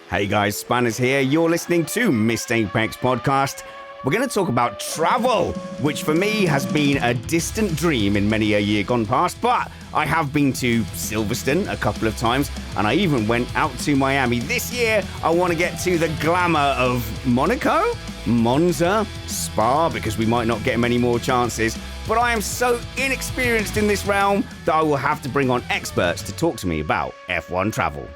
Hey guys, Spanners here. You're listening to Missed Apex podcast. We're going to talk about travel, which for me has been a distant dream in many a year gone past, but I have been to Silverstone a couple of times, and I even went out to Miami. This year, I want to get to the glamour of Monaco, Monza, Spa, because we might not get many more chances, but I am so inexperienced in this realm that I will have to bring on experts to talk to me about F1 travel.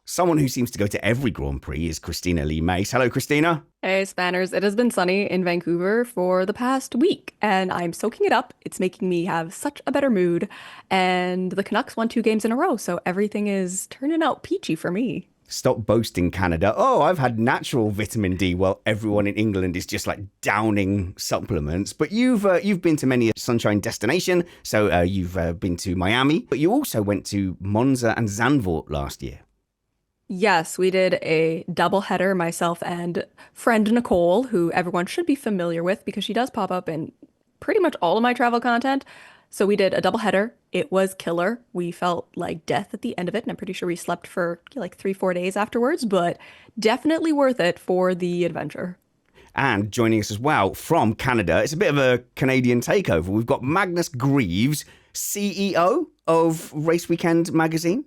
Someone who seems to go to every Grand Prix is Cristina Lee Mace. Hello, Cristina. Hey, Spanners. It has been sunny in Vancouver for the past week, and I'm soaking it up. It's making me have such a better mood. And the Canucks won 2 games in a row, so everything is turning out peachy for me. Stop boasting, Canada. Oh, I've had natural vitamin D while everyone in England is just like downing supplements. But you've been to many a sunshine destination. So you've been to Miami, but you also went to Monza and Zandvoort last year. Yes, we did a doubleheader, myself and friend Nicole, who everyone should be familiar with because she does pop up in pretty much all of my travel content. So we did a doubleheader. It was killer. We felt like death at the end of it, and I'm pretty sure we slept for like 3-4 days afterwards, but definitely worth it for the adventure. And joining us as well from Canada, it's a bit of a Canadian takeover. We've got Magnus Greaves, CEO of RACEWKND magazine.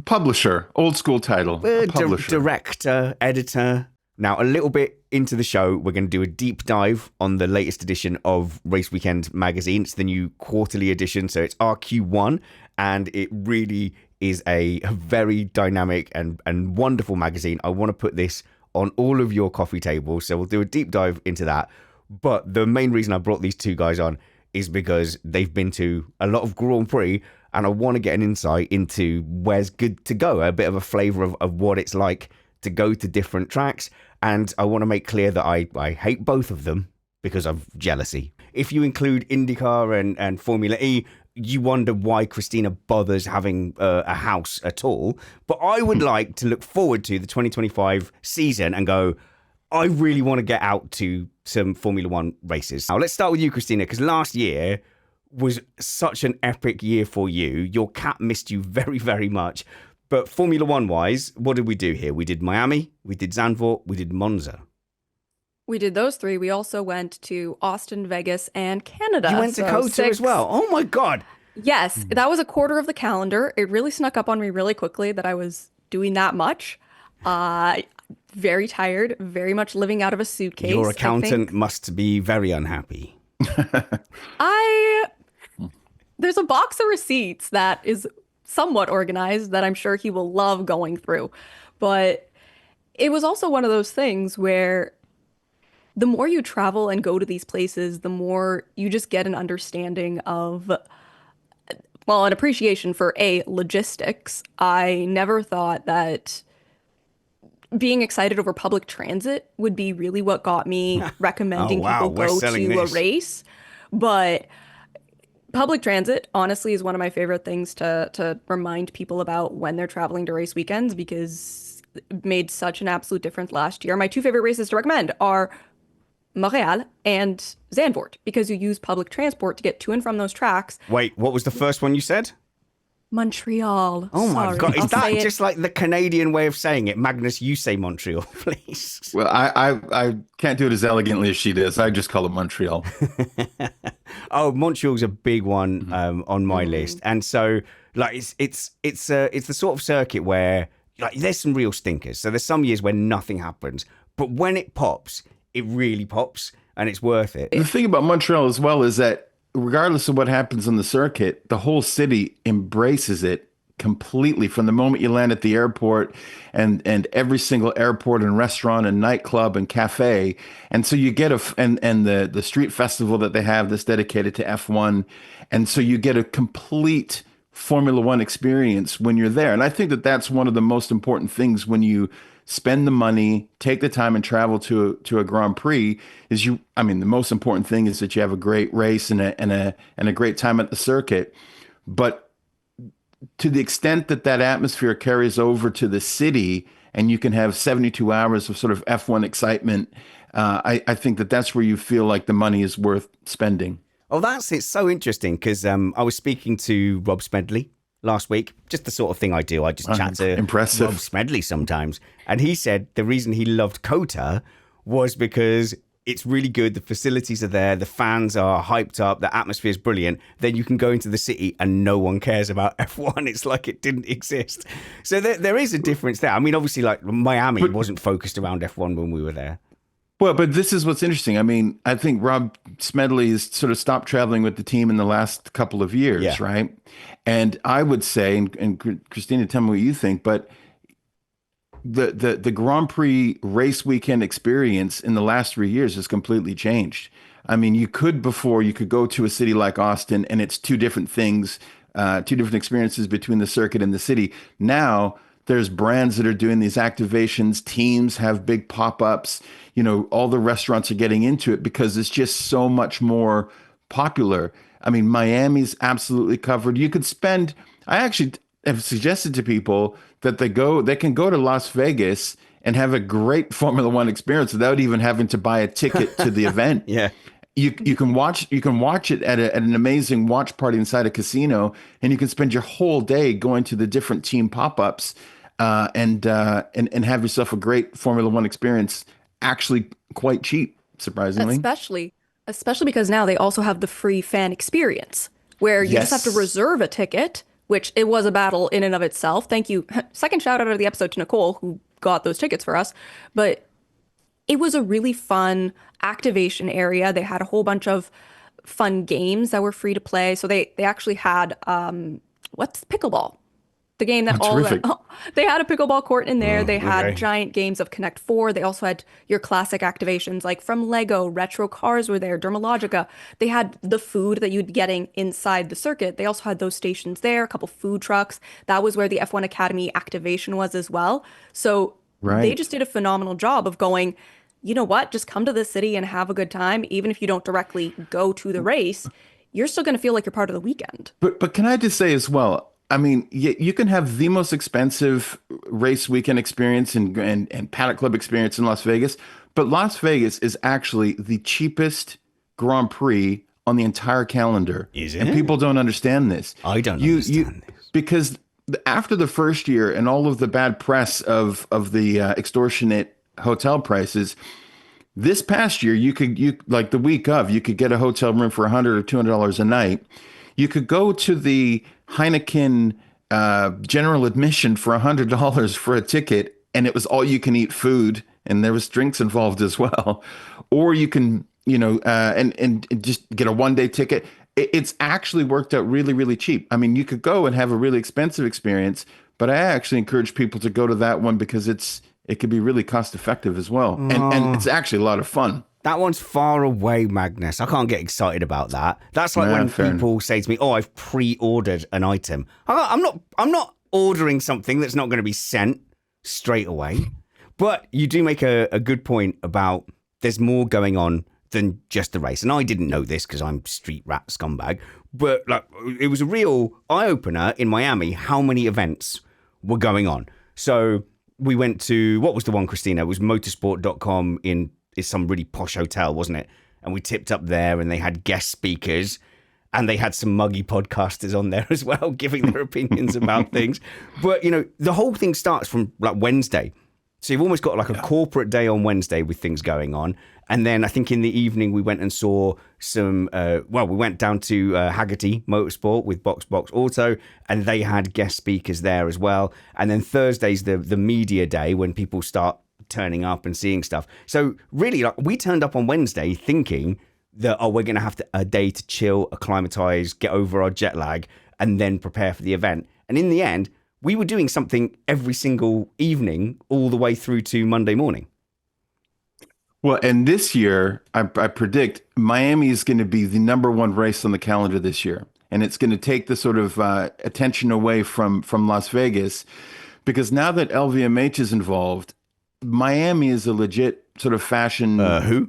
Publisher, old school title. Publisher. Director, editor. Now, a little bit into the show, we're going to do a deep dive on the latest edition of RACEWKND magazine. It's the new quarterly edition, so it's RQ1, and it really is a very dynamic and wonderful magazine. I want to put this on all of your coffee tables, so we'll do a deep dive into that. But the main reason I brought these two guys on is because they've been to a lot of Grand Prix, and I want to get an insight into where's good to go, a bit of a flavour of what it's like to go to different tracks. And I want to make clear that I hate both of them because of jealousy. If you include IndyCar and Formula E, you wonder why Cristina bothers having a house at all. But I would like to look forward to the 2025 season and go, I really want to get out to some Formula One races. Now, let's start with you, Cristina, because last year was such an epic year for you. Your cat missed you very, very much. But Formula One wise, what did we do here? We did Miami, we did Zandvoort, we did Monza. We did those 3. We also went to Austin, Vegas, and Canada. You went to COTA as well. Oh my God. Yes, that was a quarter of the calendar. It really snuck up on me really quickly that I was doing that much. Very tired, very much living out of a suitcase. Your accountant must be very unhappy. There's a box of receipts that is somewhat organized that I'm sure he will love going through. But it was also one of those things where the more you travel and go to these places, the more you just get an understanding of, well, an appreciation for logistics. I never thought that being excited over public transit would be really what got me recommending people go to a race. But public transit, honestly, is one of my favorite things to remind people about when they're traveling to race weekends because it made such an absolute difference last year. My 2 favorite races to recommend are Montreal and Zandvoort because you use public transport to get to and from those tracks. Wait, what was the first one you said? Montreal. Oh my God. Is that say just like the Canadian way of saying it? Magnus, you say Montreal, please. Well, I can't do it as elegantly as she does. I just call it Montreal. Oh, Montreal's a big one on my list. And so like it's the sort of circuit where like there's some real stinkers. So there's some years where nothing happens, but when it pops, it really pops and it's worth it. The thing about Montreal as well is that regardless of what happens on the circuit, the whole city embraces it completely from the moment you land at the airport and every single airport and restaurant and nightclub and cafe. And so you get the street festival that they have that's dedicated to F1. And so you get a complete Formula One experience when you're there. And I think that that's one of the most important things when you spend the money, take the time and travel to a Grand Prix the most important thing is that you have a great race and a great time at the circuit. But to the extent that atmosphere carries over to the city and you can have 72 hours of sort of F1 excitement I think that's where you feel like the money is worth spending. Oh, it's so interesting because I was speaking to Rob Smedley last week, just the sort of thing I do. I just chat to Impressive. Rob Smedley sometimes. And he said the reason he loved COTA was because it's really good. The facilities are there. The fans are hyped up. The atmosphere is brilliant. Then you can go into the city and no one cares about F1. It's like it didn't exist. So there is a difference there. I mean, obviously, like Miami wasn't focused around F1 when we were there. Well, but this is what's interesting. I mean, I think Rob Smedley has sort of stopped traveling with the team in the last couple of years, right? And I would say, and Cristina, tell me what you think, but the Grand Prix race weekend experience in the last 3 years has completely changed. I mean, you could go to a city like Austin and it's two different things, two different experiences between the circuit and the city. Now, there's brands that are doing these activations. Teams have big pop-ups. You know, all the restaurants are getting into it because it's just so much more popular. I mean, Miami's absolutely covered. I actually have suggested to people that they can go to Las Vegas and have a great Formula One experience without even having to buy a ticket to the event. Yeah. You can watch it at an amazing watch party inside a casino, and you can spend your whole day going to the different team pop-ups. And have yourself a great Formula One experience, actually quite cheap, surprisingly. Especially because now they also have the free fan experience, where you just have to reserve a ticket, which it was a battle in and of itself. Thank you. Second shout out of the episode to Nicole, who got those tickets for us. But it was a really fun activation area. They had a whole bunch of fun games that were free to play. So they actually had, what's pickleball? The game that they had a pickleball court in there. They had giant games of Connect 4. They also had your classic activations like from Lego, retro cars were there, Dermalogica. They had the food that you'd be getting inside the circuit. They also had those stations there, a couple food trucks. That was where the F1 Academy activation was as well. So they just did a phenomenal job of going, you know what, just come to the city and have a good time. Even if you don't directly go to the race, you're still going to feel like you're part of the weekend. But can I just say as well, I mean, you can have the most expensive race weekend experience and Paddock Club experience in Las Vegas, but Las Vegas is actually the cheapest Grand Prix on the entire calendar. Is it? And people don't understand this. I don't understand this. Because after the first year and all of the bad press of the extortionate hotel prices, this past year, like the week of, you could get a hotel room for $100 or $200 a night. You could go to the Heineken general admission for $100 for a ticket, and it was all you can eat food, and there was drinks involved as well. Or you can, and just get a 1-day ticket. It's actually worked out really, really cheap. I mean, you could go and have a really expensive experience, but I actually encourage people to go to that one because it could be really cost effective as well, and it's actually a lot of fun. That one's far away, Magnus. I can't get excited about that. That's like when people say to me, "Oh, I've pre-ordered an item." I'm not ordering something that's not going to be sent straight away. But you do make a good point about there's more going on than just the race. And I didn't know this because I'm street rat scumbag. But like, it was a real eye-opener in Miami how many events were going on. So we went to, what was the one, Cristina? It was motorsport.com in some really posh hotel, wasn't it? And we tipped up there and they had guest speakers and they had some muggy podcasters on there as well, giving their opinions about things. But, the whole thing starts from like Wednesday. So you've almost got like a corporate day on Wednesday with things going on. And then I think in the evening we went and saw some, we went down to Haggerty Motorsport with Box Auto, and they had guest speakers there as well. And then Thursday's the media day when people start turning up and seeing stuff. So really, like, we turned up on Wednesday thinking that, we're going to have a day to chill, acclimatize, get over our jet lag, and then prepare for the event. And in the end, we were doing something every single evening all the way through to Monday morning. Well, and this year, I predict Miami is going to be the number one race on the calendar this year. And it's going to take the sort of attention away from Las Vegas, because now that LVMH is involved, Miami is a legit sort of fashion. Who?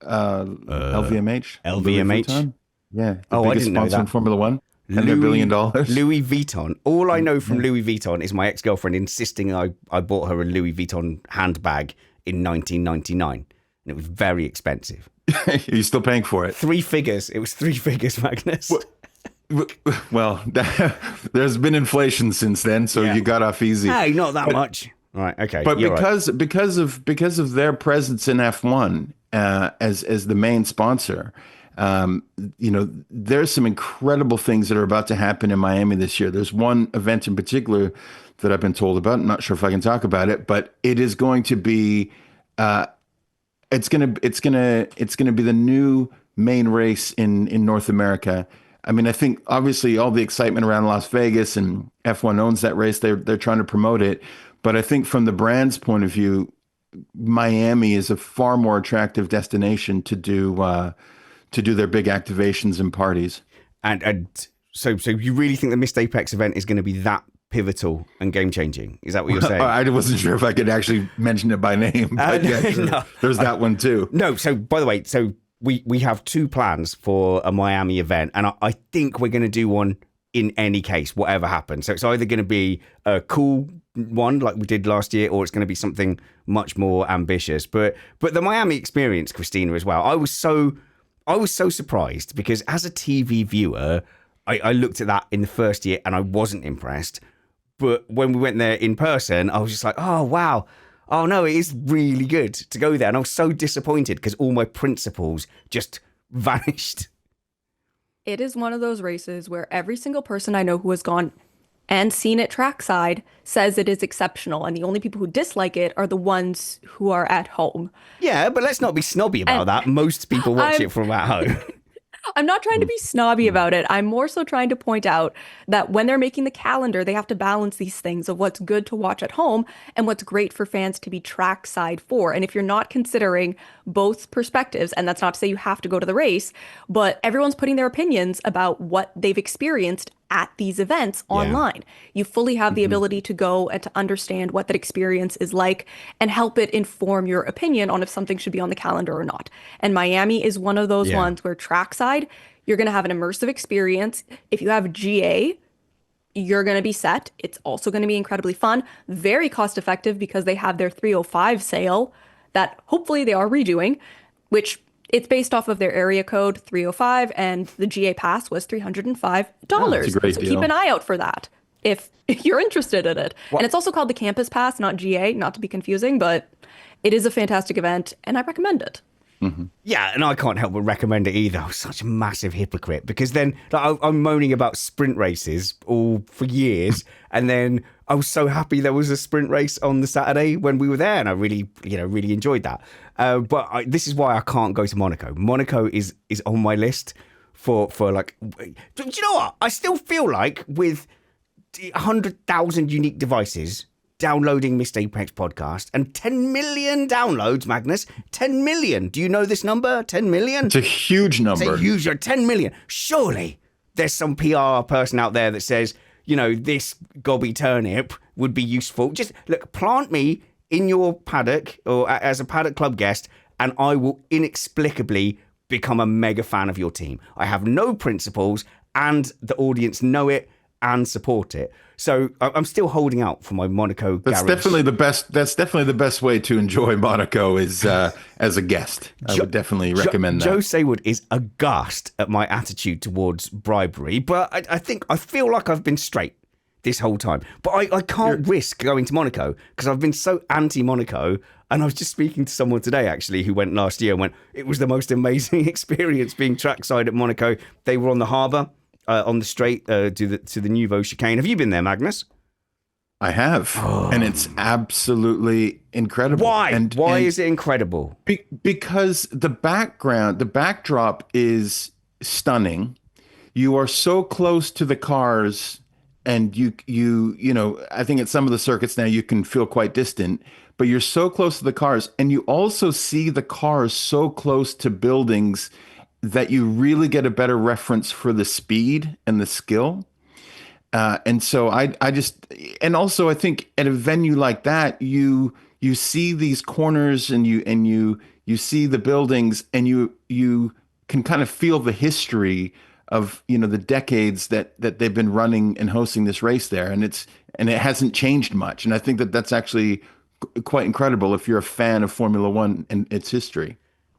LVMH. LVMH? Yeah. I didn't know that. In Formula One. And $1 billion. Louis Vuitton. All I know from Louis Vuitton is my ex-girlfriend insisting I bought her a Louis Vuitton handbag in 1999. and it was very expensive. Are you still paying for it? 3 figures. It was 3 figures, Magnus. Well, there's been inflation since then, so you got off easy. Hey, not that much. Right. Okay. But you're right. because of their presence in F1 as the main sponsor, there's some incredible things that are about to happen in Miami this year. There's one event in particular that I've been told about. I'm not sure if I can talk about it, but it is going to be it's gonna be the new main race in North America. I mean, I think obviously all the excitement around Las Vegas and F1 owns that race. They're trying to promote it. But I think from the brand's point of view, Miami is a far more attractive destination to do their big activations and parties. And so you really think the Missed Apex event is going to be that pivotal and game changing? Is that what you're saying? I wasn't sure if I could actually mention it by name. But sure. No. There's that one too. No. So by the way, we have 2 plans for a Miami event, and I think we're going to do one in any case, whatever happens. So it's either going to be a cool one like we did last year, or it's going to be something much more ambitious. But the Miami experience, Cristina, as well. I was so surprised because as a TV viewer, I looked at that in the first year and I wasn't impressed. But when we went there in person, I was just like, oh, wow. Oh, no, it is really good to go there. And I was so disappointed because all my principles just vanished. It is one of those races where every single person I know who has gone and seen it trackside says it is exceptional. And the only people who dislike it are the ones who are at home. Yeah, but let's not be snobby about that. Most people watch it from at home. I'm not trying to be snobby about it. I'm more so trying to point out that when they're making the calendar, they have to balance these things of what's good to watch at home and what's great for fans to be trackside for. And if you're not considering both perspectives, and that's not to say you have to go to the race, but everyone's putting their opinions about what they've experienced at these events online. You fully have the ability to go and to understand what that experience is like and help it inform your opinion on if something should be on the calendar or not. And Miami is one of those ones where trackside, you're going to have an immersive experience. If you have GA, you're going to be set. It's also going to be incredibly fun, very cost effective because they have their 305 sale that hopefully they are redoing, which it's based off of their area code 305, and the GA pass was $305. That's a great so deal. Keep an eye out for that if you're interested in it. And it's also called the Campus Pass, not GA, not to be confusing, but it is a fantastic event and I recommend it. Yeah, and I can't help but recommend it either. I was such a massive hypocrite because then I'm moaning about sprint races all for years, and then I was so happy there was a sprint race on the Saturday when we were there, and I really enjoyed that. But this is why I can't go to Monaco. Monaco is on my list for like. Do you know what? I still feel like with 100,000 unique devices downloading Missed Apex podcast and 10 million downloads, Magnus. 10 million. Do you know this number? 10 million? It's a huge number. It's a huge 10 million. Surely there's some PR person out there that says, this gobby turnip would be useful. Just look, plant me in your paddock or as a paddock club guest, and I will inexplicably become a mega fan of your team. I have no principles, and the audience know it and support it. So I'm still holding out for my Monaco That's garage. definitely the best. That's definitely the best way to enjoy Monaco is as a guest. I would definitely recommend that. Joe Saywood is aghast at my attitude towards bribery, but I feel like I've been straight this whole time. But I can't risk going to Monaco because I've been so anti-Monaco. And I was just speaking to someone today, actually, who went last year and went, it was the most amazing experience being trackside at Monaco. They were on the harbour. On the straight to the Nouveau chicane. Have you been there, Magnus? I have, and it's absolutely incredible. Why? And is it incredible? Because the backdrop is stunning. You are so close to the cars, and you I think at some of the circuits now you can feel quite distant, but you're so close to the cars, and you also see the cars so close to buildings that you really get a better reference for the speed and the skill. And so I also I think at a venue like that, you see these corners and you see the buildings, and you can kind of feel the history of, the decades that they've been running and hosting this race there. And it hasn't changed much. And I think that's actually quite incredible if you're a fan of Formula One and its history.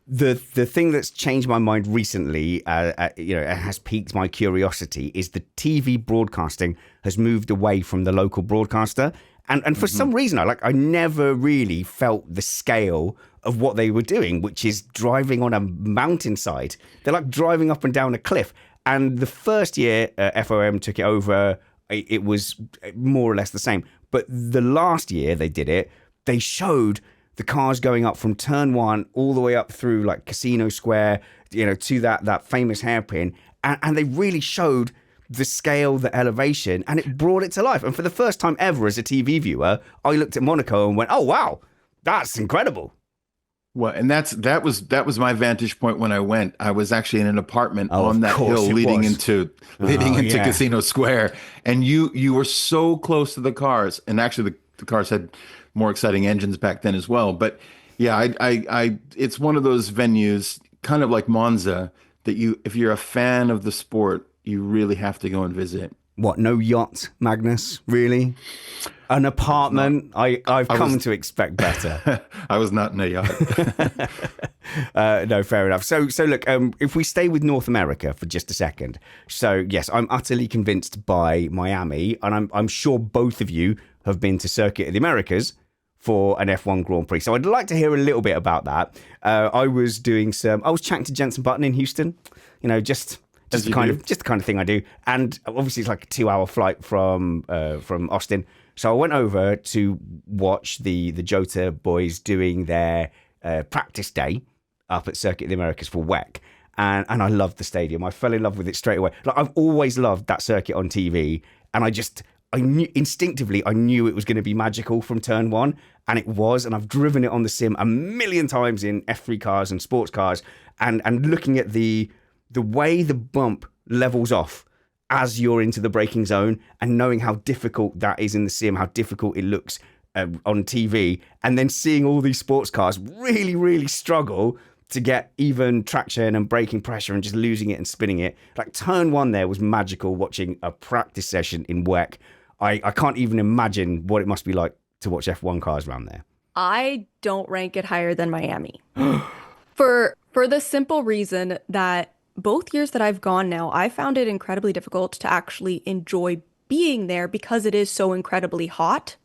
The thing that's changed my mind recently, it has piqued my curiosity, is the TV broadcasting has moved away from the local broadcaster, and for some reason, I never really felt the scale of what they were doing, which is driving on a mountainside. They're like driving up and down a cliff. And the first year FOM took it over, it was more or less the same. But the last year they did it, they showed the cars going up from turn one all the way up through like Casino Square, to that famous hairpin. And they really showed the scale, the elevation, and it brought it to life. And for the first time ever as a TV viewer, I looked at Monaco and went, oh, wow, that's incredible. Well, and that was my vantage point when I went. I was actually in an apartment on that hill leading into Casino Square, and you were so close to the cars. And actually, the cars had more exciting engines back then as well. But yeah, I it's one of those venues, kind of like Monza, that if you're a fan of the sport, you really have to go and visit. What, no yacht, Magnus? Really? An apartment? I've come to expect better. I was not in a yacht. No, fair enough. So look, if we stay with North America for just a second. So yes, I'm utterly convinced by Miami, and I'm sure both of you have been to Circuit of the Americas for an F1 Grand Prix. So I'd like to hear a little bit about that. I was chatting to Jenson Button in Houston, just the kind of thing I do. And obviously it's like a 2-hour flight from Austin. So I went over to watch the Jota boys doing their practice day up at Circuit of the Americas for WEC. And I loved the stadium. I fell in love with it straight away. Like, I've always loved that circuit on TV. And I knew instinctively it was going to be magical from turn one. And it was. And I've driven it on the sim a million times in F3 cars and sports cars. And looking at the way the bump levels off as you're into the braking zone, and knowing how difficult that is in the sim, how difficult it looks on TV, and then seeing all these sports cars really, really struggle to get even traction and braking pressure and just losing it and spinning it. Like turn one there was magical, watching a practice session in WEC. I can't even imagine what it must be like to watch F1 cars around there. I don't rank it higher than Miami. For the simple reason that both years that I've gone now, I found it incredibly difficult to actually enjoy being there because it is so incredibly hot.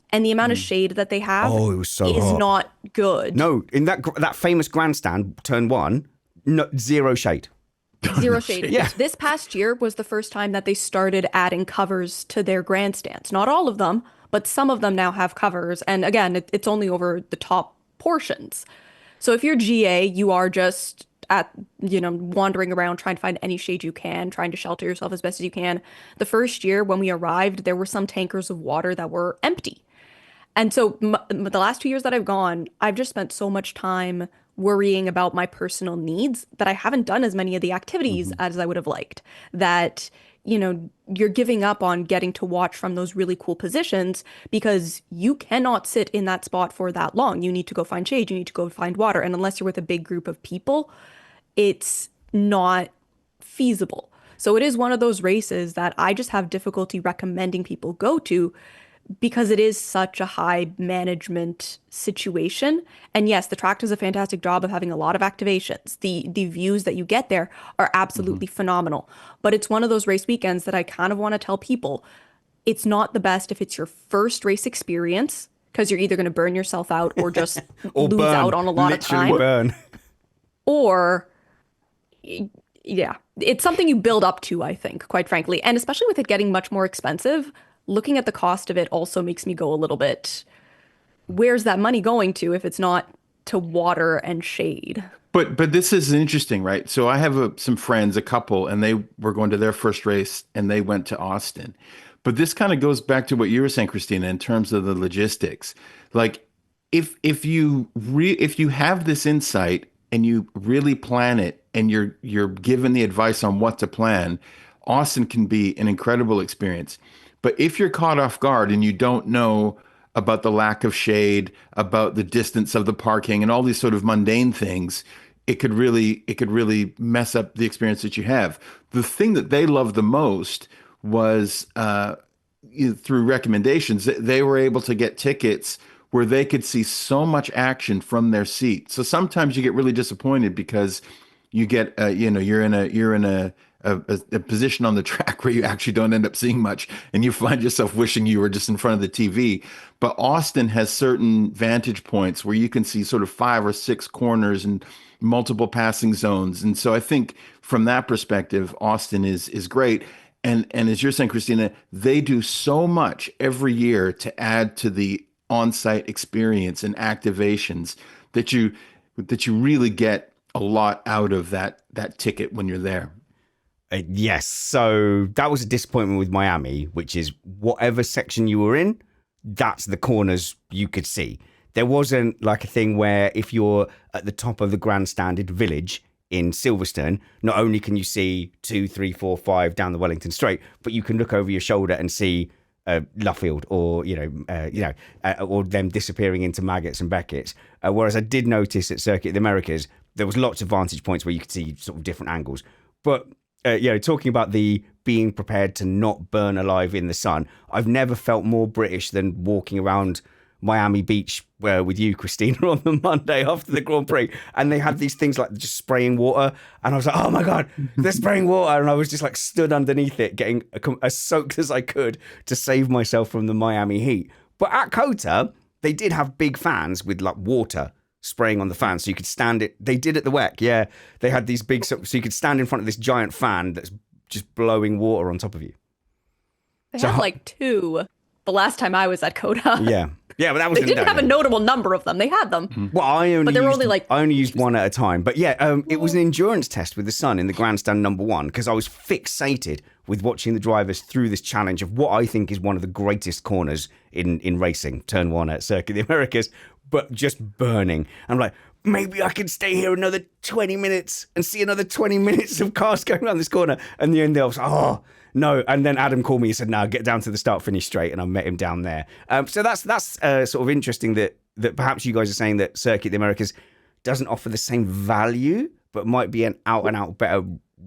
And the amount of shade that they have it was so is hot. not good. No, in that famous grandstand, turn one, no, zero shade. Zero shade. Yeah. This past year was the first time that they started adding covers to their grandstands. Not all of them, but some of them now have covers. And again, it's only over the top portions. So if you're GA, you are just wandering around trying to find any shade you can, trying to shelter yourself as best as you can. The first year when we arrived, there were some tankers of water that were empty. And so the last 2 years that I've gone, I've just spent so much time worrying about my personal needs that I haven't done as many of the activities as I would have liked. That, you're giving up on getting to watch from those really cool positions because you cannot sit in that spot for that long. You need to go find shade. You need to go find water. And unless you're with a big group of people, it's not feasible. So it is one of those races that I just have difficulty recommending people go to because it is such a high management situation. And yes, the track does a fantastic job of having a lot of activations. The views that you get there are absolutely phenomenal. But it's one of those race weekends that I kind of want to tell people, it's not the best if it's your first race experience, because you're either going to burn yourself out or just lose out on a lot of time. Burn. Or, yeah, it's something you build up to, I think, quite frankly. And especially with it getting much more expensive, looking at the cost of it also makes me go a little bit, where's that money going to if it's not to water and shade? But this is interesting, right? So I have some friends, a couple, and they were going to their first race and they went to Austin. But this kind of goes back to what you were saying, Cristina, in terms of the logistics. Like if you have this insight and you really plan it and you're given the advice on what to plan, Austin can be an incredible experience. But if you're caught off guard and you don't know about the lack of shade, about the distance of the parking and all these sort of mundane things, it could really mess up the experience that you have. The thing that they loved the most was through recommendations, they were able to get tickets where they could see so much action from their seat. So sometimes you get really disappointed because you get, you're in a position on the track where you actually don't end up seeing much, and you find yourself wishing you were just in front of the TV. But Austin has certain vantage points where you can see sort of 5 or 6 corners and multiple passing zones. And so I think from that perspective, Austin is great. And as you're saying, Christina, they do so much every year to add to the on-site experience and activations that you really get a lot out of that ticket when you're there. Yes. So that was a disappointment with Miami, which is whatever section you were in, that's the corners you could see. There wasn't like a thing where if you're at the top of the grandstanded village in Silverstone, not only can you see 2, 3, 4, 5 down the Wellington Straight, but you can look over your shoulder and see Luffield or or them disappearing into Maggots and Beckett's. Whereas I did notice at Circuit of the Americas, there was lots of vantage points where you could see sort of different angles. But talking about the being prepared to not burn alive in the sun, I've never felt more British than walking around Miami Beach with you, Cristina, on the Monday after the Grand Prix, and they had these things like just spraying water, and I was like, oh my god, they're spraying water, and I was just like stood underneath it getting as soaked as I could to save myself from the Miami heat. But at COTA, they did have big fans with like water spraying on the fan, so you could stand it. They did at the WEC, yeah, they had these big, so you could stand in front of this giant fan that's just blowing water on top of you. They had like 2 the last time I was at COTA. Yeah, but that was they didn't have a notable number of them. They had them. Well, I only used one at a time. But yeah, it was an endurance test with the sun in the grandstand number 1 because I was fixated with watching the drivers through this challenge of what I think is one of the greatest corners in racing, turn 1 at Circuit of the Americas, but just burning. I'm like, maybe I can stay here another 20 minutes and see another 20 minutes of cars going around this corner. And in the end, I was like, oh, no. And then Adam called me and said, no, get down to the start finish straight. And I met him down there. So that's sort of interesting that perhaps you guys are saying that Circuit of the Americas doesn't offer the same value, but might be an out and out better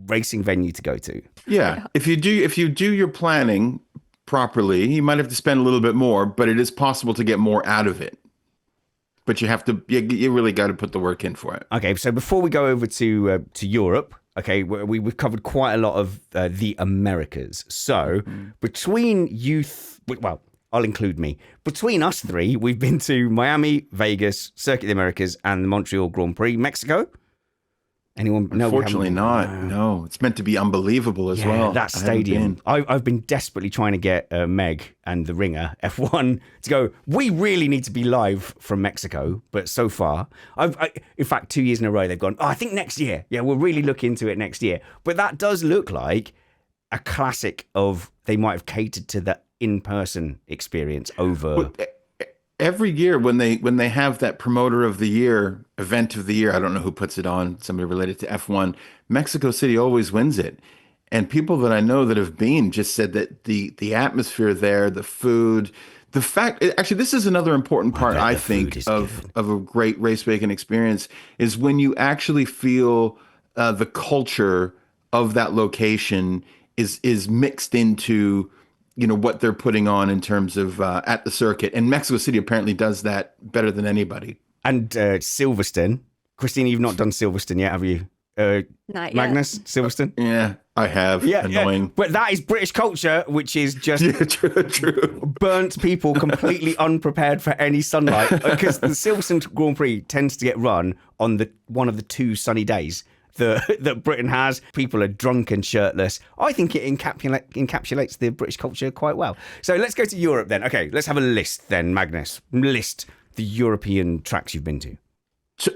racing venue to go to. Yeah. If you do your planning properly, you might have to spend a little bit more, but it is possible to get more out of it. But you have to, you really got to put the work in for it. Okay, so before we go over to Europe, okay, we've covered quite a lot of the Americas. So between well, I'll include me. Between us 3, we've been to Miami, Vegas, Circuit of the Americas, and the Montreal Grand Prix. Mexico? Anyone? No, unfortunately not. No, it's meant to be unbelievable as well. That stadium. I've been desperately trying to get Meg and the Ringer F1 to go. We really need to be live from Mexico, but so far, in fact, 2 years in a row they've gone. Oh, I think next year. Yeah, we'll really look into it next year. But that does look like a classic of they might have catered to the in-person experience over. Every year when they have that promoter of the year, event of the year, I don't know who puts it on, somebody related to F1, Mexico City always wins it. And people that I know that have been just said that the atmosphere there, the food, the fact, actually, this is another important part, I think, of a great RACEWKND experience is when you actually feel the culture of that location is mixed into what they're putting on in terms of at the circuit. And Mexico City apparently does that better than anybody. And Silverstone. Cristina, you've not done Silverstone yet, have you? Not yet. Magnus, Silverstone? Yeah, I have. Yeah, annoying. Yeah. But that is British culture, which is just true. burnt people completely unprepared for any sunlight. Because the Silverstone Grand Prix tends to get run on one of the 2 sunny days that Britain has. People are drunk and shirtless. I think it encapsulates the British culture quite well. So let's go to Europe then. Okay, let's have a list then, Magnus. List the European tracks you've been to.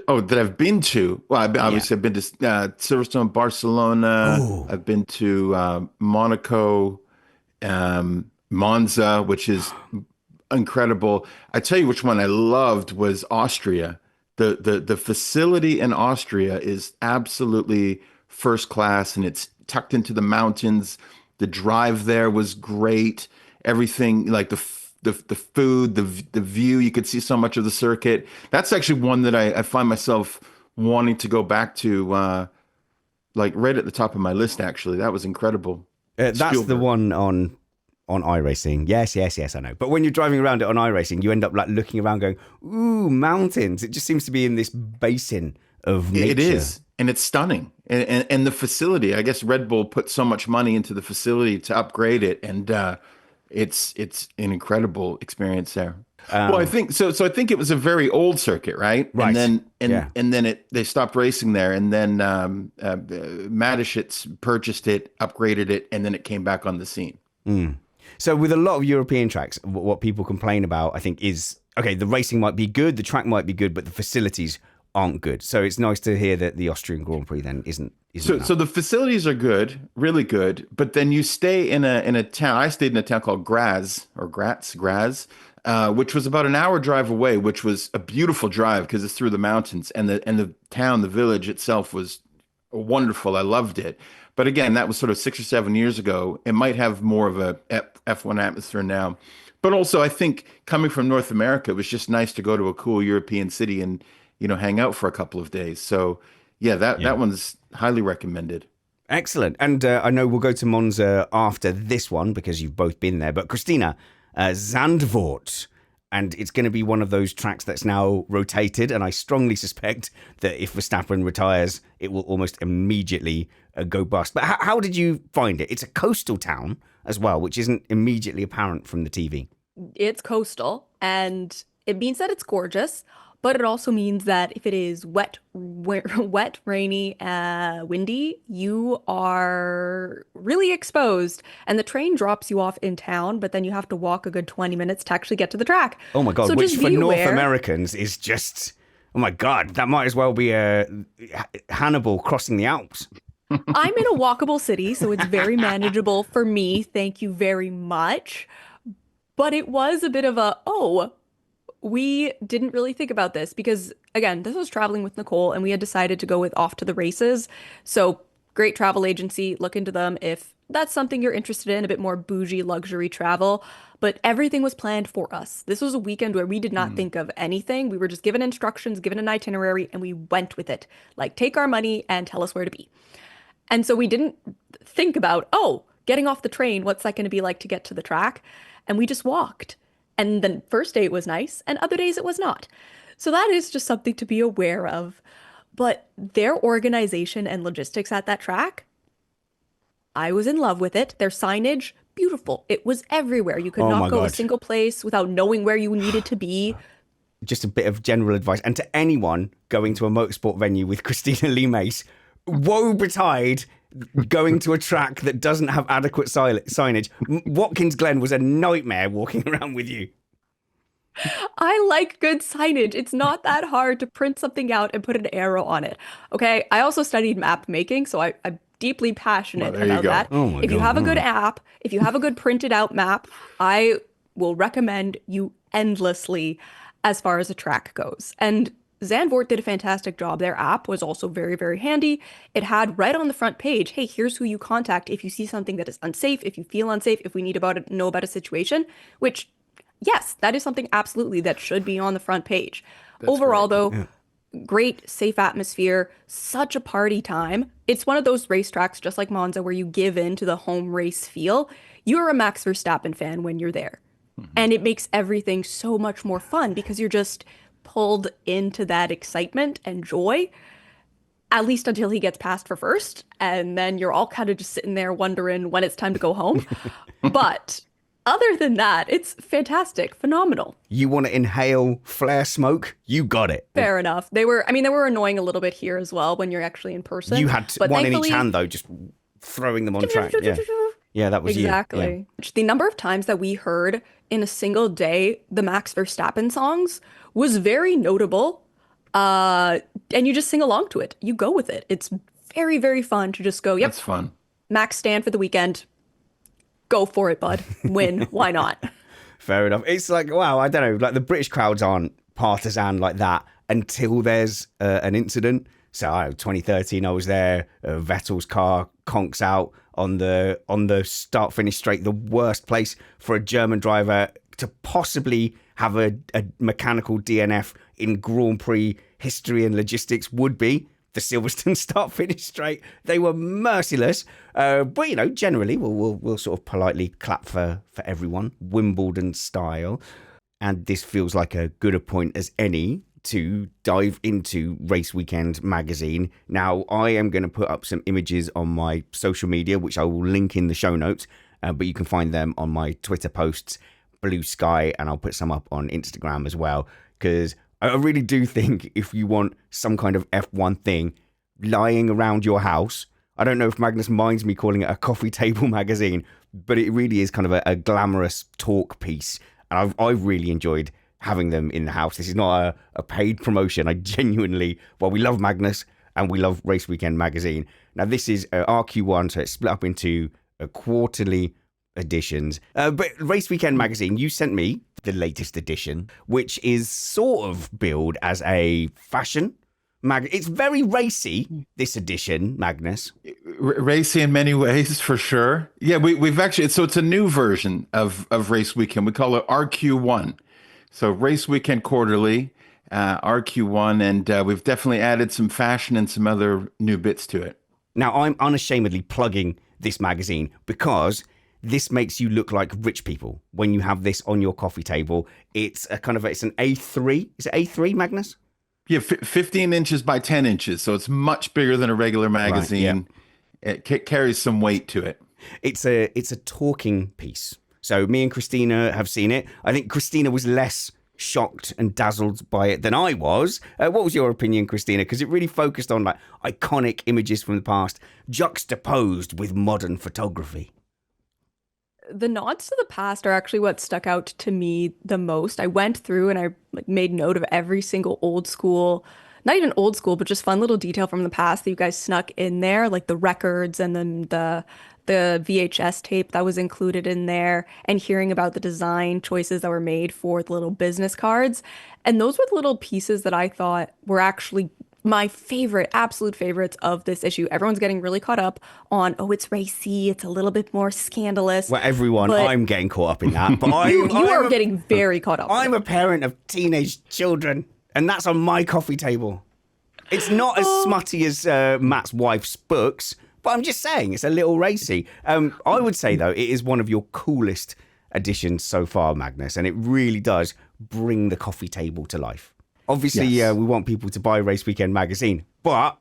Oh, that I've been to? Well, obviously I've been to Silverstone, Barcelona. Ooh. I've been to Monaco, Monza, which is incredible. I tell you which one I loved was Austria. The facility in Austria is absolutely first class, and it's tucked into the mountains. The drive there was great. Everything, like the food, the view, you could see so much of the circuit. That's actually one that I find myself wanting to go back to, like right at the top of my list, actually. That was incredible. That's the one on On iRacing. Yes, I know. But when you're driving around it on iRacing, you end up like looking around going, ooh, mountains. It just seems to be in this basin of nature. It is. And it's stunning. And the facility, I guess Red Bull put so much money into the facility to upgrade it. And it's an incredible experience there. Well, I think so. So I think it was a very old circuit, right? Right. And then they stopped racing there, and then Mateschitz purchased it, upgraded it, and then it came back on the scene. So with a lot of European tracks, what people complain about, I think, is okay. The racing might be good, the track might be good, but the facilities aren't good. So it's nice to hear that the Austrian Grand Prix then isn't. So the facilities are good, really good, but then you stay in a town. I stayed in a town called Graz, which was about an hour drive away, which was a beautiful drive because it's through the mountains, and the town, the village itself was wonderful. I loved it. But again, that was sort of 6 or 7 years ago. It might have more of a F1 atmosphere now. But also, I think coming from North America, it was just nice to go to a cool European city and, hang out for a couple of days. So yeah, that one's highly recommended. Excellent. And I know we'll go to Monza after this one because you've both been there. But Cristina, Zandvoort, and it's going to be one of those tracks that's now rotated. And I strongly suspect that if Verstappen retires, it will almost immediately go bust. But how did you find it? It's a coastal town as well, which isn't immediately apparent from the TV. It's coastal, and it means that it's gorgeous, but it also means that if it is wet, rainy, windy, you are really exposed. And the train drops you off in town, but then you have to walk a good 20 minutes to actually get to the track. Oh my God, so which for North Americans is just, oh my God, that might as well be Hannibal crossing the Alps. I'm in a walkable city, so it's very manageable for me. Thank you very much. But it was a bit of we didn't really think about this because, again, this was traveling with Nicole and we had decided to go with Off to the Races. So great travel agency, look into them if that's something you're interested in, a bit more bougie luxury travel. But everything was planned for us. This was a weekend where we did not think of anything. We were just given instructions, given an itinerary, and we went with it. Like, take our money and tell us where to be. And so we didn't think about, getting off the train, what's that going to be like to get to the track? And we just walked. And the first day it was nice, and other days it was not. So that is just something to be aware of. But their organization and logistics at that track, I was in love with it. Their signage, beautiful. It was everywhere. You could not go a single place without knowing where you needed to be. Just a bit of general advice. And to anyone going to a motorsport venue with Cristina Lee Mace, woe betide going to a track that doesn't have adequate signage. Watkins Glen was a nightmare walking around with you. I like good signage. It's not that hard to print something out and put an arrow on it. Okay, I also studied map making, so I'm deeply passionate about that. If you have a good app, if you have a good printed out map, I will recommend you endlessly as far as a track goes. And Zandvoort did a fantastic job. Their app was also very, very handy. It had right on the front page, hey, here's who you contact if you see something that is unsafe, if you feel unsafe, if we need know about a situation, which, yes, that is something absolutely that should be on the front page. That's overall, though, great, safe atmosphere, such a party time. It's one of those racetracks, just like Monza, where you give in to the home race feel. You're a Max Verstappen fan when you're there. And it makes everything so much more fun because you're just pulled into that excitement and joy, at least until he gets passed for first. And then you're all kind of just sitting there wondering when it's time to go home. But other than that, it's fantastic, phenomenal. You want to inhale flare smoke? You got it. Fair enough. They were annoying a little bit here as well when you're actually in person. You had one in each hand, though, just throwing them on track. Yeah, that was exactly. Yeah. The number of times that we heard in a single day the Max Verstappen songs was very notable. And you just sing along to it. You go with it. It's very, very fun to just go, yep. That's fun. Max stand for the weekend. Go for it, bud. Win. Why not? Fair enough. It's like, wow, I don't know. Like the British crowds aren't partisan like that until there's an incident. So 2013, I was there. Vettel's car conks out on the start-finish straight. The worst place for a German driver to possibly have a mechanical DNF in Grand Prix history and logistics would be. the Silverstone start-finish straight. They were merciless. But, you know, generally, we'll sort of politely clap for everyone, Wimbledon style. And this feels like a good a point as any to dive into Race Weekend magazine. Now, I am going to put up some images on my social media, which I will link in the show notes, but you can find them on my Twitter posts, Blue Sky, and I'll put some up on Instagram as well, because I really do think if you want some kind of F1 thing lying around your house, I don't know if Magnus minds me calling it a coffee table magazine, but it really is kind of a glamorous talk piece, and I've really enjoyed having them in the house. This is not a paid promotion. I genuinely, well, we love Magnus and we love Race Weekend magazine. Now, this is RQ1, so it's split up into quarterly editions. But Race Weekend magazine, you sent me the latest edition, which is sort of billed as a fashion magazine. It's very racy, this edition, Magnus. Racy in many ways, for sure. Yeah, we've actually, so it's a new version of Race Weekend. We call it RQ1. So Race Weekend Quarterly, RQ1, and we've definitely added some fashion and some other new bits to it. Now, I'm unashamedly plugging this magazine because this makes you look like rich people when you have this on your coffee table. It's a kind of, it's an A3. Is it A3, Magnus? Yeah, 15 inches by 10 inches. So it's much bigger than a regular magazine. Right, yeah. It carries some weight to it. It's a talking piece. So me and Cristina have seen it. I think Cristina was less shocked and dazzled by it than I was. What was your opinion, Cristina? Because it really focused on like iconic images from the past, juxtaposed with modern photography. The nods to the past are actually what stuck out to me the most. I went through and I made note of every single old school, not even old school, but just fun little detail from the past that you guys snuck in there, like the records and then the VHS tape that was included in there, and hearing about the design choices that were made for the little business cards. And those were the little pieces that I thought were actually my favorite, absolute favorites of this issue. Everyone's getting really caught up on, oh, it's racy, it's a little bit more scandalous. Well, everyone, I'm getting caught up in that. But you are getting very caught up. I'm a parent of teenage children, and that's on my coffee table. It's not as smutty as Matt's wife's books, but I'm just saying, it's a little racy. I would say, though, it is one of your coolest editions so far, Magnus, and it really does bring the coffee table to life. Obviously, yes. We want people to buy Race Weekend magazine, but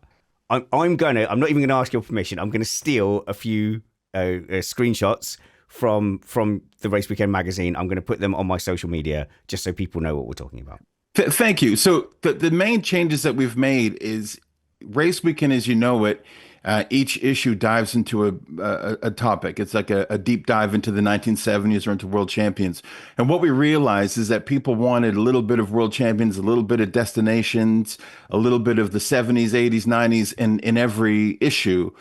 I'm not even going to ask your permission. I'm going to steal a few screenshots from the Race Weekend magazine. I'm going to put them on my social media just so people know what we're talking about. Thank you. So the main changes that we've made is Race Weekend, as you know it, each issue dives into a topic. It's like a deep dive into the 1970s or into world champions. And what we realized is that people wanted a little bit of world champions, a little bit of destinations, a little bit of the 70s, 80s, 90s in every issue.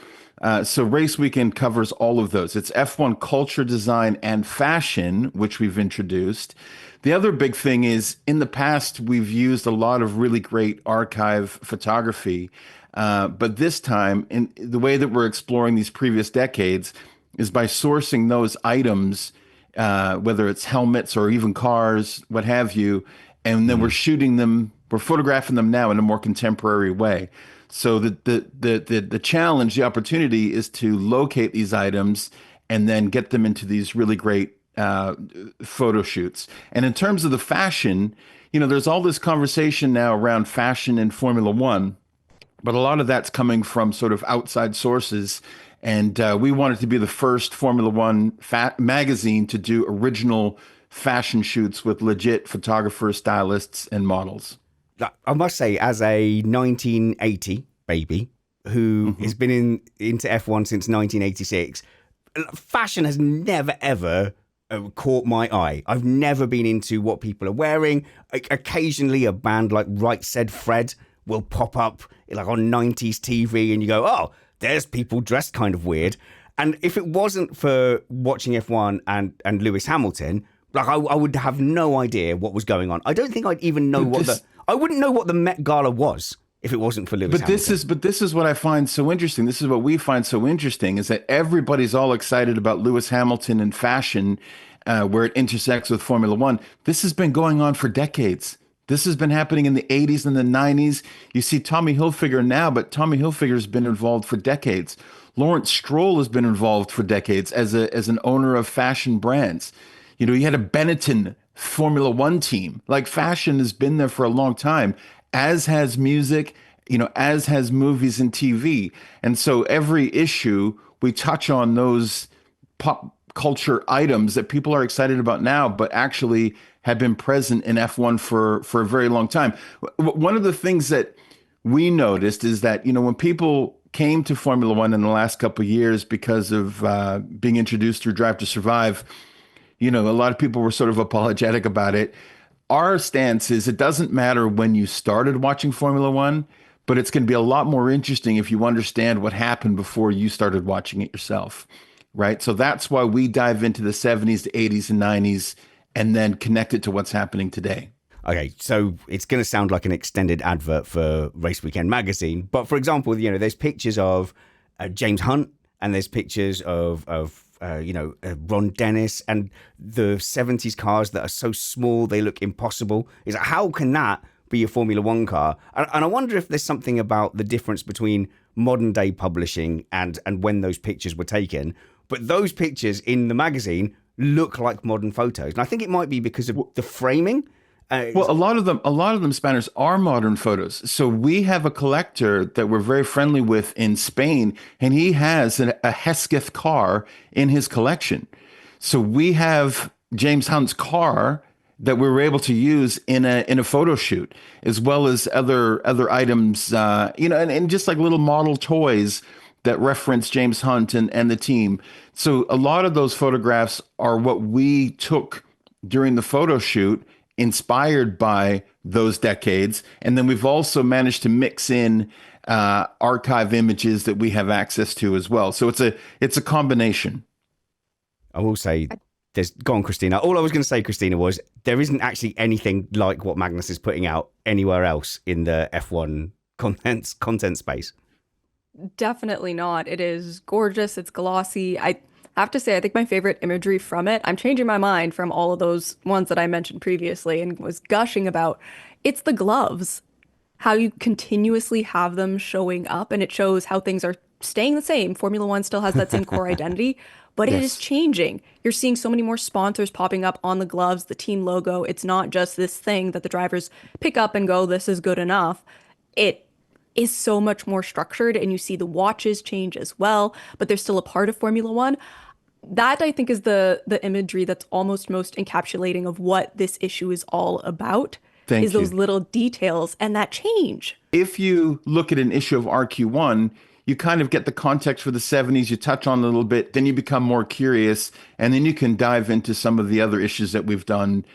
So Race Weekend covers all of those. It's F1 culture, design, and fashion, which we've introduced. The other big thing is, in the past, we've used a lot of really great archive photography. But this time, in the way that we're exploring these previous decades is by sourcing those items, whether it's helmets or even cars, what have you, and then we're shooting them, we're photographing them now in a more contemporary way. So the challenge, the opportunity is to locate these items and then get them into these really great photo shoots. And in terms of the fashion, there's all this conversation now around fashion in Formula One. But a lot of that's coming from sort of outside sources. And we wanted to be the first Formula One magazine to do original fashion shoots with legit photographers, stylists, and models. I must say, as a 1980 baby who has been into F1 since 1986, fashion has never, ever caught my eye. I've never been into what people are wearing. Occasionally, a band like Right Said Fred will pop up like on 90s TV and you go, oh, there's people dressed kind of weird. And if it wasn't for watching F1 and Lewis Hamilton, like I would have no idea what was going on. I don't think I'd even know I wouldn't know what the Met Gala was if it wasn't for Lewis Hamilton. But this is what I find so interesting. This is what we find so interesting is that everybody's all excited about Lewis Hamilton and fashion, where it intersects with Formula One. This has been going on for decades. This has been happening in the 80s and the 90s. You see Tommy Hilfiger now, but Tommy Hilfiger has been involved for decades. Lawrence Stroll has been involved for decades as an owner of fashion brands. You know, you had a Benetton Formula One team. Like, fashion has been there for a long time, as has music, you know, as has movies and TV. And so every issue we touch on those pop culture items that people are excited about now, but actually have been present in F1 for a very long time. One of the things that we noticed is that, you know, when people came to Formula One in the last couple of years because of being introduced through Drive to Survive, you know, a lot of people were sort of apologetic about it. Our stance is it doesn't matter when you started watching Formula One, but it's going to be a lot more interesting if you understand what happened before you started watching it yourself, right? So that's why we dive into the 70s, the 80s, and 90s, and then connect it to what's happening today. Okay, so it's going to sound like an extended advert for Race Weekend magazine, but for example, you know, there's pictures of James Hunt, and there's pictures of Ron Dennis, and the 70s cars that are so small they look impossible. Is like, how can that be a Formula One car? And I wonder if there's something about the difference between modern day publishing and when those pictures were taken. But those pictures in the magazine look like modern photos, and I think it might be because of the framing. Well, a lot of them, Spanners, are modern photos. So we have a collector that we're very friendly with in Spain, and he has a Hesketh car in his collection. So we have James Hunt's car that we were able to use in a photo shoot, as well as other items, and just like little model toys that reference James Hunt and the team. So a lot of those photographs are what we took during the photo shoot, inspired by those decades. And then we've also managed to mix in archive images that we have access to as well. So it's a combination. I will say, go on, Cristina. All I was going to say, Cristina, was there isn't actually anything like what Magnus is putting out anywhere else in the F1 content space. Definitely not. It is gorgeous. It's glossy. I have to say, I think my favorite imagery from it, I'm changing my mind from all of those ones that I mentioned previously and was gushing about. It's the gloves, how you continuously have them showing up, and it shows how things are staying the same. Formula One still has that same core identity, but it is changing. You're seeing so many more sponsors popping up on the gloves, the team logo. It's not just this thing that the drivers pick up and go, this is good enough. It is so much more structured, and you see the watches change as well, but they're still a part of Formula One. That, I think, is the imagery that's almost most encapsulating of what this issue is all about. Is those little details and that change. If you look at an issue of RQ1, you kind of get the context for the 70s, you touch on it a little bit, then you become more curious, and then you can dive into some of the other issues that we've done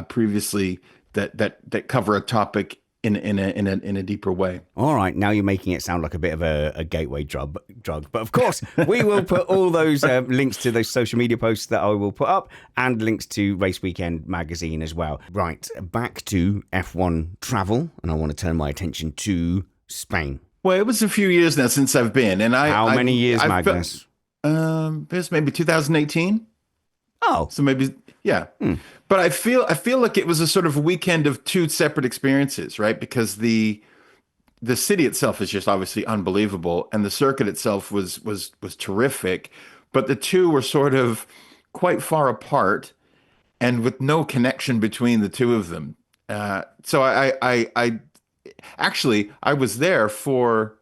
previously that cover a topic in a deeper way. All right, now you're making it sound like a bit of a gateway drug. But of course, we will put all those links to those social media posts that I will put up, and links to Race Weekend magazine as well. Right, back to F1 travel, and I want to turn my attention to Spain. Well, it was a few years now since I've been, and How many years, Magnus? It's maybe 2018. Oh, so maybe. Yeah. But I feel like it was a sort of a weekend of two separate experiences, right? Because the city itself is just obviously unbelievable, and the circuit itself was terrific, but the two were sort of quite far apart and with no connection between the two of them. So I actually was there for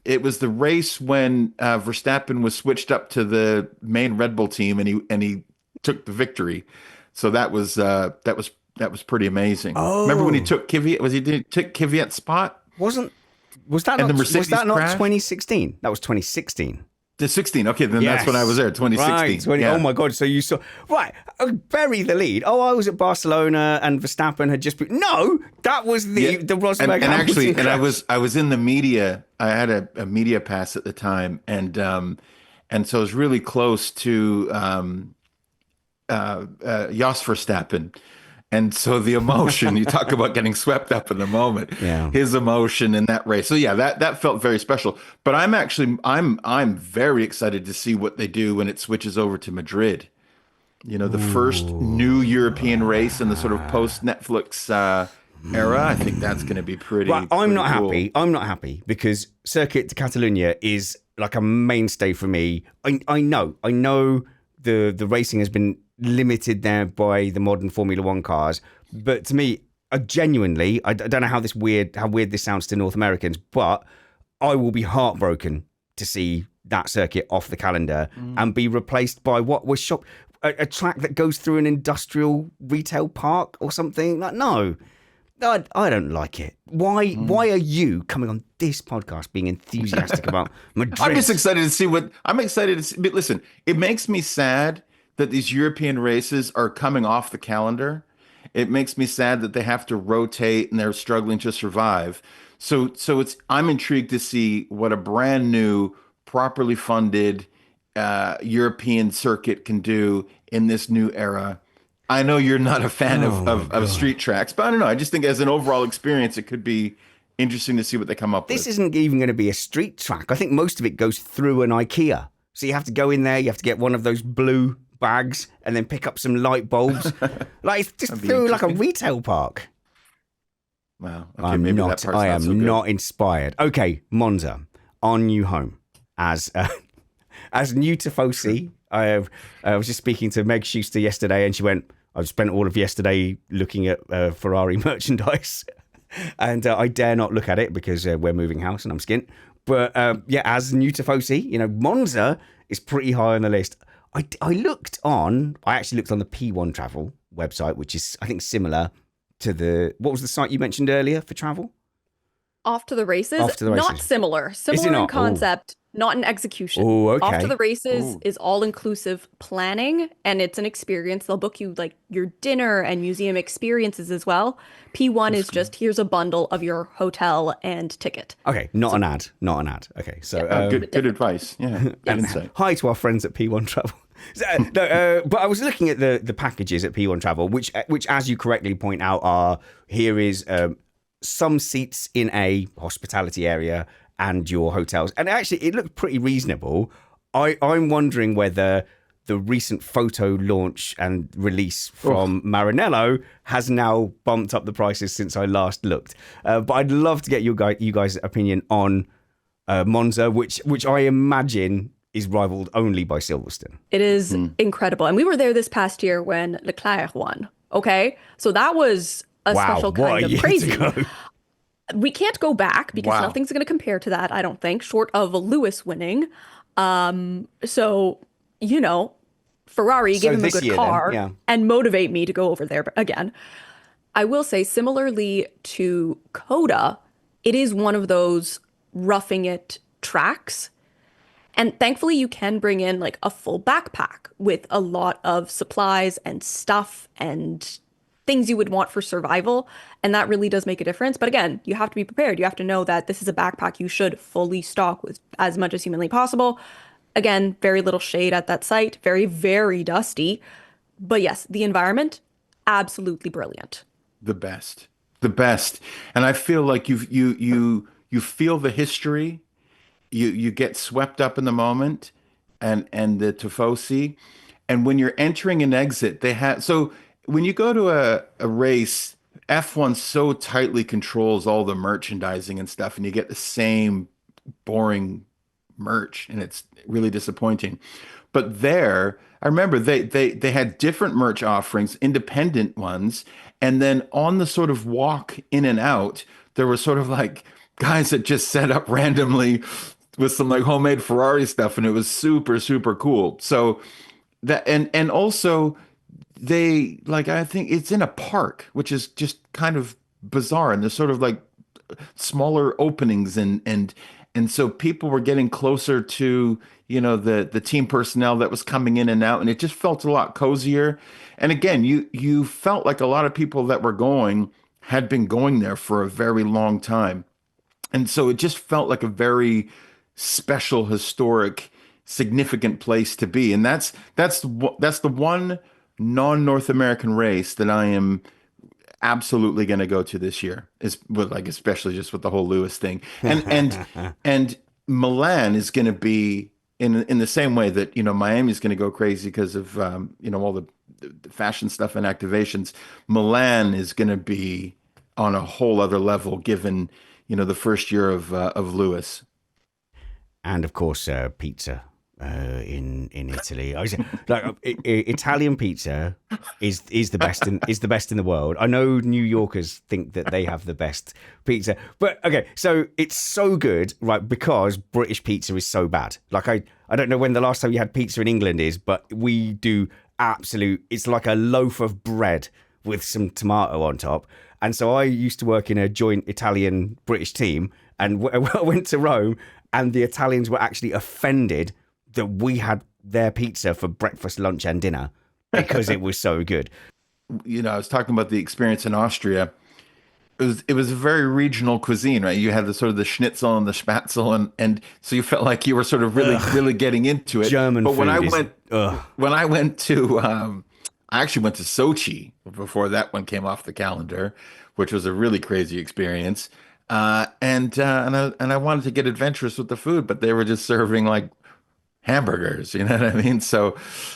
it was the race when Verstappen was switched up to the main Red Bull team, and he took the victory. So that was pretty amazing. Oh. Remember when he took Kvyat? Took Kvyat's spot? Was that not 2016? That was 2016. The 16. Okay, then That's when I was there. 2016. Right. Oh my God! So you saw bury the lead. Oh, I was at Barcelona and Verstappen had just been. No, that was the Rosberg. And actually, and I was in the media. I had a media pass at the time, and so I was really close to Jos Verstappen. And so the emotion, you talk about getting swept up in the moment, his emotion in that race. So yeah, that felt very special. But I'm very excited to see what they do when it switches over to Madrid. The first new European race in the sort of post Netflix era. I think that's going to be Right, I'm pretty not cool. happy. I'm not happy because Circuit de Catalunya is like a mainstay for me. I know the racing has been limited there by the modern Formula One cars, but to me, genuinely, I don't know how weird this sounds to North Americans, but I will be heartbroken to see that circuit off the calendar and be replaced by what was a track that goes through an industrial retail park or something. Like, no. I don't like it. Why are you coming on this podcast being enthusiastic about Madrid? I'm just excited to see I'm excited to see. But listen, it makes me sad that these European races are coming off the calendar. It makes me sad that they have to rotate and they're struggling to survive. So I'm intrigued to see what a brand new, properly funded European circuit can do in this new era. I know you're not a fan of street tracks, but I don't know. I just think as an overall experience, it could be interesting to see what they come up with. This isn't even going to be a street track. I think most of it goes through an IKEA. So you have to go in there, you have to get one of those blue bags and then pick up some light bulbs. Like, it's just through like a retail park. Wow. Okay, maybe that part's I am not so good. not inspired. Okay, Monza, on you home. As new to Fosi, I was just speaking to Meg Schuster yesterday and she went, I've spent all of yesterday looking at Ferrari merchandise and I dare not look at it because we're moving house and I'm skint. But as new to Fosi, Monza is pretty high on the list. I actually looked on the P1 Travel website, which is, I think, similar to what was the site you mentioned earlier for travel? Off to the Races? Off to the Races. Not similar. Similar in concept, not in execution. Oh, okay. Off to the Races is all-inclusive planning, and it's an experience. They'll book you like your dinner and museum experiences as well. P1 is just, here's a bundle of your hotel and ticket. Okay, not an ad. Okay, so good advice. Yeah, good insight. Hi to our friends at P1 Travel. But I was looking at the packages at P1 Travel, which, as you correctly point out, here is some seats in a hospitality area and your hotels. And actually, it looked pretty reasonable. I'm wondering whether the recent photo launch and release from Maranello has now bumped up the prices since I last looked. But I'd love to get you guys' opinion on Monza, which I imagine is rivaled only by Silverstone. It is incredible. And we were there this past year when Leclerc won. Okay? So that was a special kind of crazy. We can't go back because nothing's going to compare to that, I don't think, short of Lewis winning. So, Ferrari, give him a good car and motivate me to go over there again. I will say, similarly to Coda, it is one of those roughing it tracks. And thankfully, you can bring in like a full backpack with a lot of supplies and stuff and things you would want for survival. And that really does make a difference. But again, you have to be prepared. You have to know that this is a backpack you should fully stock with as much as humanly possible. Again, very little shade at that site. Very, very dusty. But yes, the environment, absolutely brilliant. The best. And I feel like you feel the history. You get swept up in the moment and the Tifosi. And when you're entering an exit, so when you go to a race, F1 so tightly controls all the merchandising and stuff, and you get the same boring merch, and it's really disappointing. But there, I remember they had different merch offerings, independent ones, and then on the sort of walk in and out, there were sort of like guys that just set up randomly with some like homemade Ferrari stuff, and it was super, super cool. So that and also I think it's in a park, which is just kind of bizarre, and there's sort of like smaller openings and so people were getting closer to the team personnel that was coming in and out, and it just felt a lot cozier. And again, you felt like a lot of people that were going had been going there for a very long time, and so it just felt like a very special, historic, significant place to be. And that's the one non-North American race that I am absolutely going to go to this year, especially just with the whole Lewis thing. And Milan is going to be in the same way that, Miami's going to go crazy because of, all the fashion stuff and activations, Milan is going to be on a whole other level given, the first year of Lewis. And of course, pizza in Italy. Italian pizza is the best in the world. I know New Yorkers think that they have the best pizza, but okay, so it's so good, right? Because British pizza is so bad. Like I don't know when the last time you had pizza in England is, but we do absolute. It's like a loaf of bread with some tomato on top. And so I used to work in a joint Italian-British team, and I went to Rome, and the Italians were actually offended that we had their pizza for breakfast, lunch, and dinner because it was so good. I was talking about the experience in Austria. It was a very regional cuisine, right? You had the sort of the schnitzel and the spatzel, and so you felt like you were sort of really getting into it. German but food when I went to I actually went to Sochi before that one came off the calendar, which was a really crazy experience. And I wanted to get adventurous with the food, but they were just serving like hamburgers, you know what I mean? So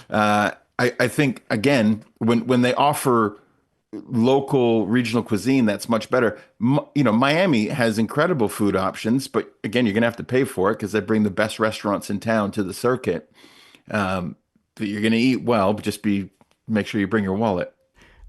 I think again, when they offer local regional cuisine, that's much better. Miami has incredible food options, but again, you're gonna have to pay for it because they bring the best restaurants in town to the circuit. But you're gonna eat well, but make sure you bring your wallet.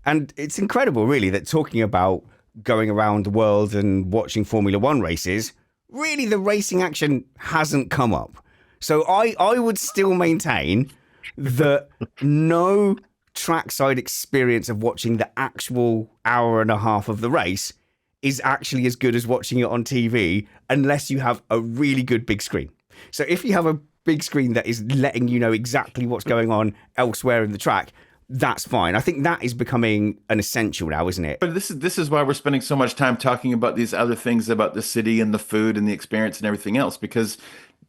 And it's incredible, really, that talking about going around the world and watching Formula One races, really the racing action hasn't come up. So I would still maintain that no trackside experience of watching the actual hour and a half of the race is actually as good as watching it on TV unless you have a really good big screen. So if you have a big screen that is letting you know exactly what's going on elsewhere in the track, that's fine. I think that is becoming an essential now, isn't it? But this is why we're spending so much time talking about these other things about the city and the food and the experience and everything else, because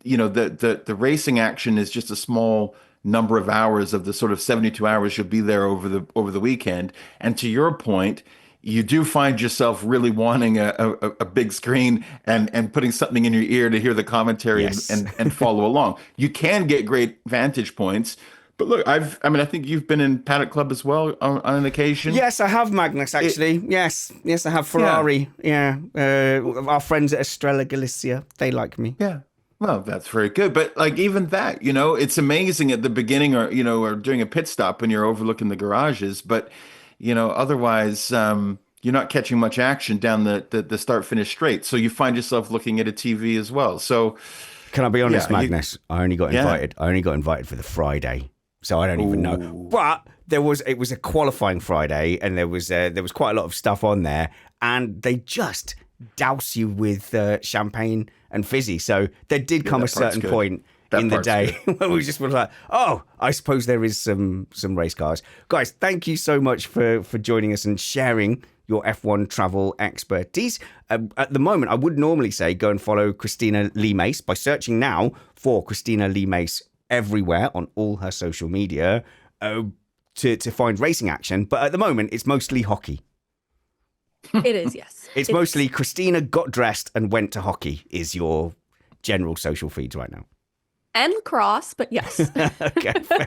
the racing action is just a small number of hours of the sort of 72 hours you'll be there over the weekend. And to your point, you do find yourself really wanting a big screen and putting something in your ear to hear the commentary. Yes. and follow along. You can get great vantage points. But look, I think you've been in Paddock Club as well on an occasion. Yes, I have, Magnus, actually. Yes, I have Ferrari. Yeah. Our friends at Estrella Galicia, they like me. Yeah. Well, that's very good. But like even that, it's amazing at the beginning or during a pit stop when you're overlooking the garages. But, otherwise, you're not catching much action down the start-finish straight. So you find yourself looking at a TV as well. So can I be honest, Magnus? I only got invited. I only got invited for the Friday. So I don't even know. But it was a qualifying Friday, and there was quite a lot of stuff on there, and they just douse you with champagne and fizzy. So there did come a certain point in the day where we just were like, oh, I suppose there is some race cars. Guys, thank you so much for joining us and sharing your F1 travel expertise. At the moment, I would normally say go and follow Cristina Lee Mace by searching now for Cristina Lee Mace everywhere on all her social media to find racing action. But at the moment, it's mostly hockey. It is, yes. It's mostly Cristina got dressed and went to hockey is your general social feeds right now. And lacrosse, but yes. Okay, fair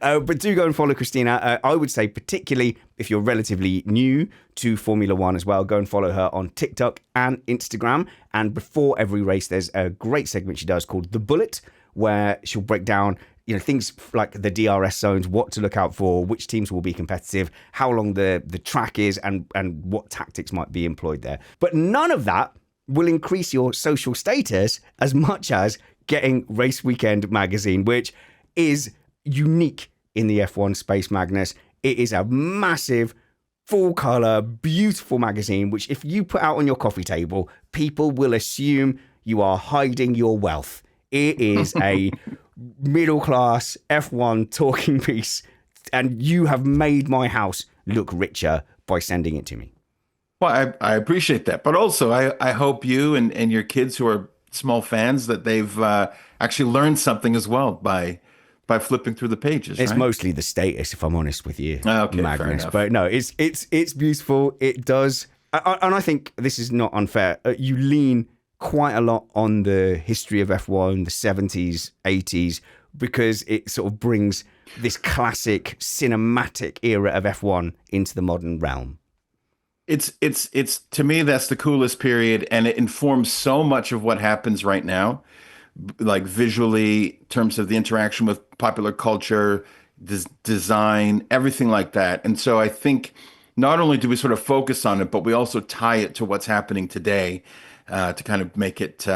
enough. But do go and follow Cristina. I would say particularly if you're relatively new to Formula One as well, go and follow her on TikTok and Instagram. And before every race, there's a great segment she does called The Bullet, where she'll break down things like the DRS zones, what to look out for, which teams will be competitive, how long the track is, and what tactics might be employed there. But none of that will increase your social status as much as getting Race Weekend magazine, which is unique in the F1 space, Magnus. It is a massive, full-color, beautiful magazine, which if you put out on your coffee table, people will assume you are hiding your wealth. It is a middle-class F1 talking piece, and you have made my house look richer by sending it to me. Well, I appreciate that. But also, I hope you and your kids who are small fans that they've actually learned something as well by flipping through the pages. It's right? mostly the status, if I'm honest with you, okay, Magnus. But no, it's beautiful. It does. And I think this is not unfair. You lean quite a lot on the history of F1, the 70s, 80s, because it sort of brings this classic cinematic era of F1 into the modern realm. It's to me, that's the coolest period, and it informs so much of what happens right now, like visually, in terms of the interaction with popular culture, design, everything like that. And so I think not only do we sort of focus on it, but we also tie it to what's happening today, to kind of make it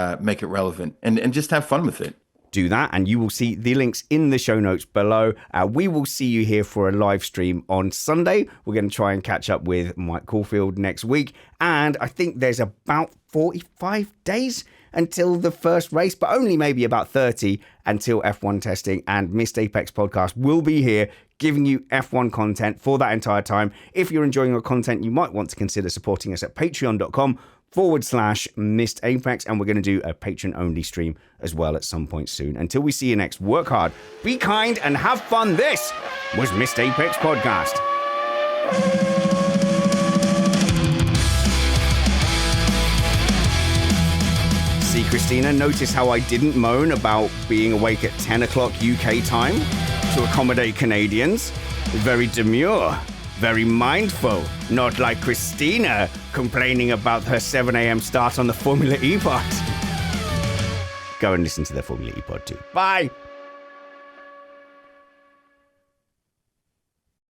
relevant and just have fun with it. Do that, and you will see the links in the show notes below. We will see you here for a live stream on Sunday. We're going to try and catch up with Mike Caulfield next week, and I think there's about 45 days until the first race, but only maybe about 30 until F1 testing, and Missed Apex podcast will be here giving you F1 content for that entire time. If you're enjoying our content, you might want to consider supporting us at patreon.com/Missed Apex, and we're going to do a patron only stream as well at some point soon. Until we see you next, work hard, be kind, and have fun. This was Missed Apex podcast. See, Cristina, notice how I didn't moan about being awake at 10 o'clock UK time to accommodate Canadians? Very demure, very mindful, not like Cristina complaining about her 7 a.m. start on the Formula E pod. Go and listen to the Formula E pod too. Bye!